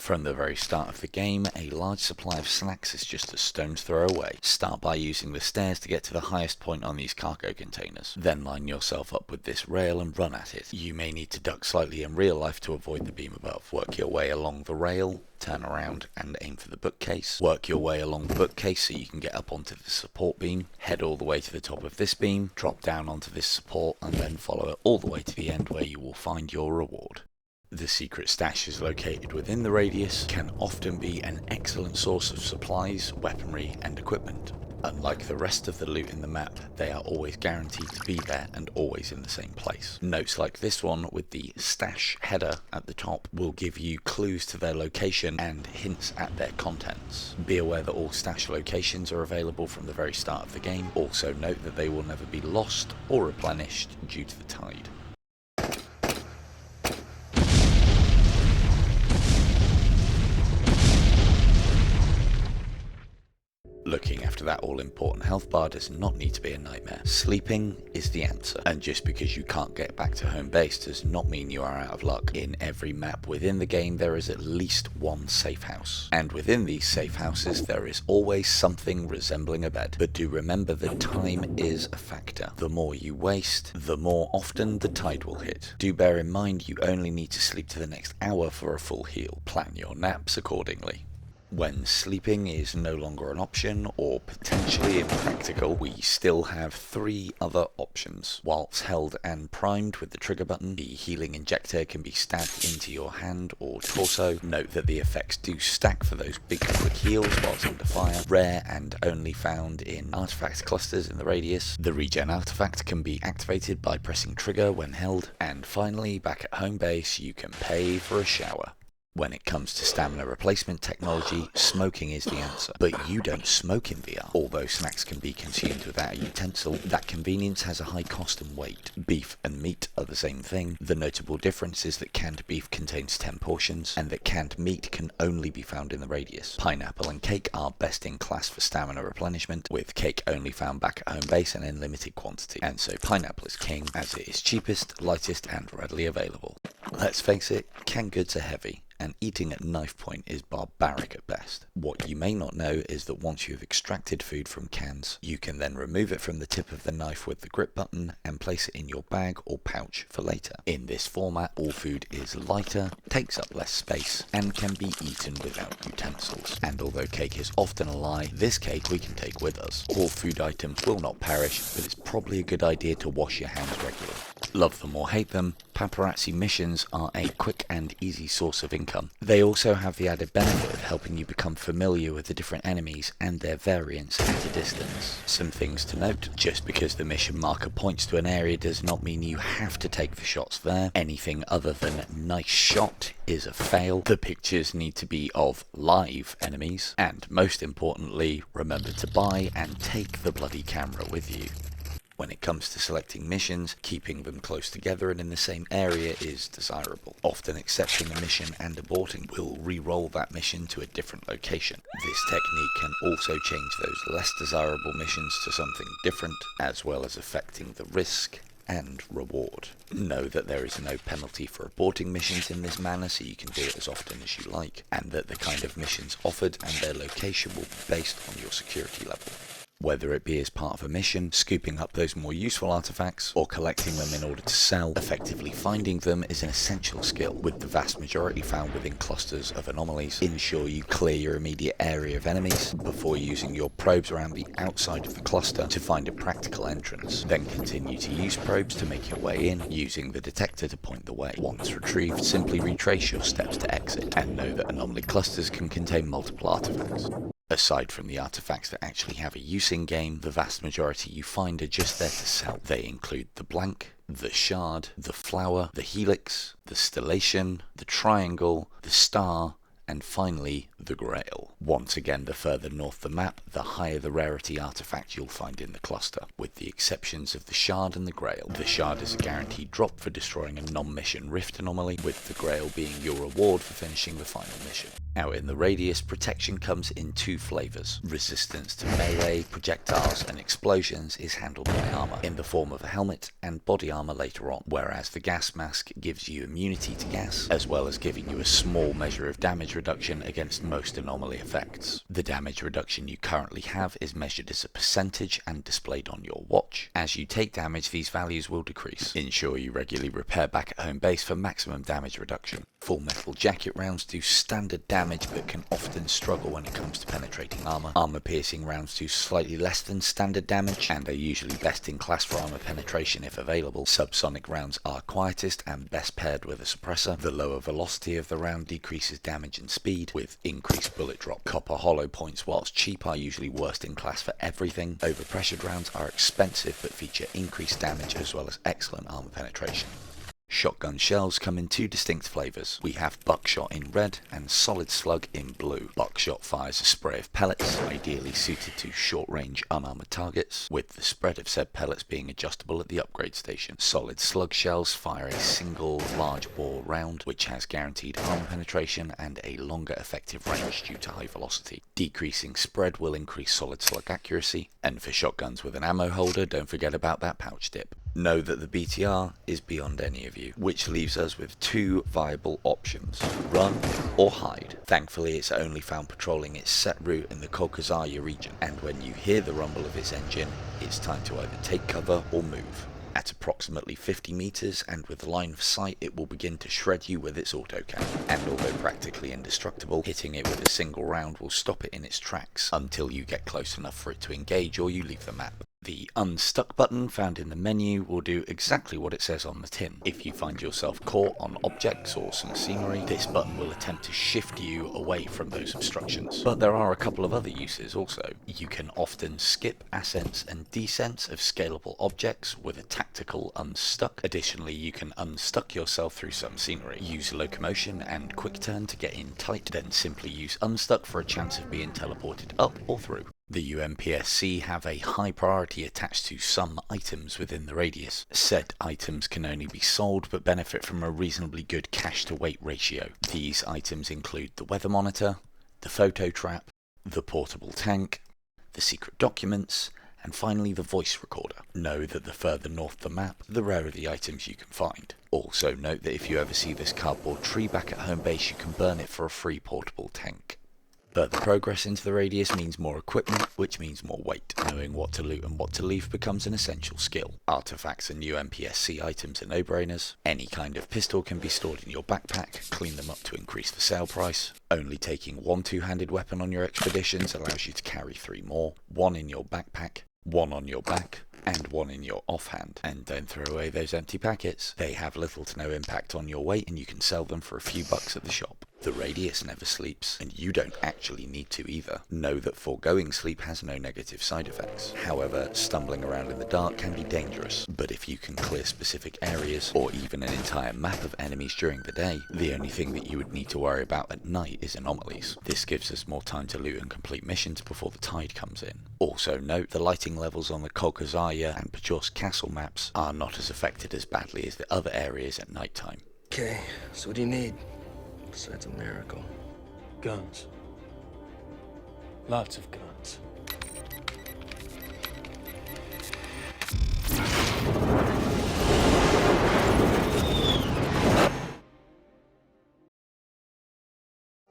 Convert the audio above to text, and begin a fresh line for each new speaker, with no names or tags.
From the very start of the game, a large supply of snacks is just a stone's throw away. Start by using the stairs to get to the highest point on these cargo containers. Then line yourself up with this rail and run at it. You may need to duck slightly in real life to avoid the beam above. Work your way along the rail, turn around and aim for the bookcase. Work your way along the bookcase so you can get up onto the support beam. Head all the way to the top of this beam, drop down onto this support, and then follow it all the way to the end where you will find your reward. The secret stash is located within the radius, can often be an excellent source of supplies, weaponry and equipment. Unlike the rest of the loot in the map, they are always guaranteed to be there and always in the same place. Notes like this one with the stash header at the top will give you clues to their location and hints at their contents. Be aware that all stash locations are available from the very start of the game. Also note that they will never be lost or replenished due to the tide. Looking after that all-important health bar does not need to be a nightmare. Sleeping is the answer, and just because you can't get back to home base does not mean you are out of luck. In every map within the game there is at least one safe house, and within these safe houses there is always something resembling a bed. But do remember that time is a factor. The more you waste, the more often the tide will hit. Do bear in mind you only need to sleep to the next hour for a full heal. Plan your naps accordingly. When sleeping is no longer an option or potentially impractical, we still have three other options. Whilst held and primed with the trigger button, the healing injector can be stabbed into your hand or torso. Note that the effects do stack for those big quick heals whilst under fire, rare and only found in artifact clusters in the radius. The regen artifact can be activated by pressing trigger when held, and finally back at home base you can pay for a shower. When it comes to stamina replacement technology, smoking is the answer. But you don't smoke in VR. Although snacks can be consumed without a utensil, that convenience has a high cost and weight. Beef and meat are the same thing. The notable difference is that canned beef contains 10 portions, and that canned meat can only be found in the radius. Pineapple and cake are best in class for stamina replenishment, with cake only found back at home base and in limited quantity. And so pineapple is king, as it is cheapest, lightest and readily available. Let's face it, canned goods are heavy, and eating at knife point is barbaric at best. What you may not know is that once you have extracted food from cans, you can then remove it from the tip of the knife with the grip button and place it in your bag or pouch for later. In this format, all food is lighter, takes up less space, and can be eaten without utensils. And although cake is often a lie, this cake we can take with us. All food items will not perish, but it's probably a good idea to wash your hands regularly. Love them or hate them, paparazzi missions are a quick and easy source of income. They also have the added benefit of helping you become familiar with the different enemies and their variants at a distance. Some things to note: just because the mission marker points to an area does not mean you have to take the shots there. Anything other than nice shot is a fail. The pictures need to be of live enemies, and most importantly, remember to buy and take the bloody camera with you. When it comes to selecting missions, keeping them close together and in the same area is desirable. Often accepting a mission and aborting will re-roll that mission to a different location. This technique can also change those less desirable missions to something different, as well as affecting the risk and reward. Know that there is no penalty for aborting missions in this manner, so you can do it as often as you like, and that the kind of missions offered and their location will be based on your security level. Whether it be as part of a mission, scooping up those more useful artifacts, or collecting them in order to sell, effectively finding them is an essential skill, with the vast majority found within clusters of anomalies. Ensure you clear your immediate area of enemies before using your probes around the outside of the cluster to find a practical entrance. Then continue to use probes to make your way in, using the detector to point the way. Once retrieved, simply retrace your steps to exit, and know that anomaly clusters can contain multiple artifacts. Aside from the artifacts that actually have a use in game, the vast majority you find are just there to sell. They include the blank, the shard, the flower, the helix, the stellation, the triangle, the star, and finally the grail. Once again, the further north the map, the higher the rarity artifact you'll find in the cluster, with the exceptions of the shard and the grail. The shard is a guaranteed drop for destroying a non-mission rift anomaly, with the grail being your reward for finishing the final mission. Out in the radius, protection comes in two flavors. Resistance to melee, projectiles and explosions is handled by armor, in the form of a helmet and body armor later on, whereas the gas mask gives you immunity to gas, as well as giving you a small measure of damage damage reduction against most anomaly effects. The damage reduction you currently have is measured as a percentage and displayed on your watch. As you take damage, these values will decrease. Ensure you regularly repair back at home base for maximum damage reduction. Full metal jacket rounds do standard damage but can often struggle when it comes to penetrating armor. Armor piercing rounds do slightly less than standard damage and are usually best in class for armor penetration if available. Subsonic rounds are quietest and best paired with a suppressor. The lower velocity of the round decreases damage and speed with increased bullet drop. Copper hollow points, whilst cheap, are usually worst in class for everything. Overpressured rounds are expensive but feature increased damage as well as excellent armor penetration. Shotgun shells come in two distinct flavours. We have Buckshot in red and Solid Slug in blue. Buckshot fires a spray of pellets, ideally suited to short-range unarmoured targets, with the spread of said pellets being adjustable at the upgrade station. Solid Slug shells fire a single large bore round, which has guaranteed armour penetration and a longer effective range due to high velocity. Decreasing spread will increase Solid Slug accuracy, and for shotguns with an ammo holder, don't forget about that pouch dip. Know that the BTR is beyond any of you, which leaves us with two viable options: run or hide. Thankfully, it's only found patrolling its set route in the Kolkazaya region, and when you hear the rumble of its engine, it's time to either take cover or move. At approximately 50 meters and with line of sight, it will begin to shred you with its autocannon, and although practically indestructible, hitting it with a single round will stop it in its tracks until you get close enough for it to engage or you leave the map. The Unstuck button found in the menu will do exactly what it says on the tin. If you find yourself caught on objects or some scenery, this button will attempt to shift you away from those obstructions. But there are a couple of other uses also. You can often skip ascents and descents of scalable objects with a tactical unstuck. Additionally, you can unstuck yourself through some scenery. Use locomotion and quick turn to get in tight, then simply use unstuck for a chance of being teleported up or through. The UMPSC have a high priority attached to some items within the radius. Said items can only be sold but benefit from a reasonably good cash to weight ratio. These items include the weather monitor, the photo trap, the portable tank, the secret documents, and finally the voice recorder. Know that the further north the map, the rarer the items you can find. Also note that if you ever see this cardboard tree back at home base, you can burn it for a free portable tank. Further progress into the radius means more equipment, which means more weight. Knowing what to loot and what to leave becomes an essential skill. Artifacts and UMPSC items are no-brainers. Any kind of pistol can be stored in your backpack, clean them up to increase the sale price. Only taking one two-handed weapon on your expeditions allows you to carry 3 more. 1 in your backpack, 1 on your back, and 1 in your offhand. And don't throw away those empty packets. They have little to no impact on your weight and you can sell them for a few bucks at the shop. The radius never sleeps, and you don't actually need to either. Know that foregoing sleep has no negative side effects. However, stumbling around in the dark can be dangerous, but if you can clear specific areas, or even an entire map of enemies during the day, the only thing that you would need to worry about at night is anomalies. This gives us more time to loot and complete missions before the tide comes in. Also note, the lighting levels on the Kolkazaya and Pajorsk Castle maps are not as affected as badly as the other areas at night time.
Okay, so what do you need? Besides a miracle.
Guns. Lots of guns.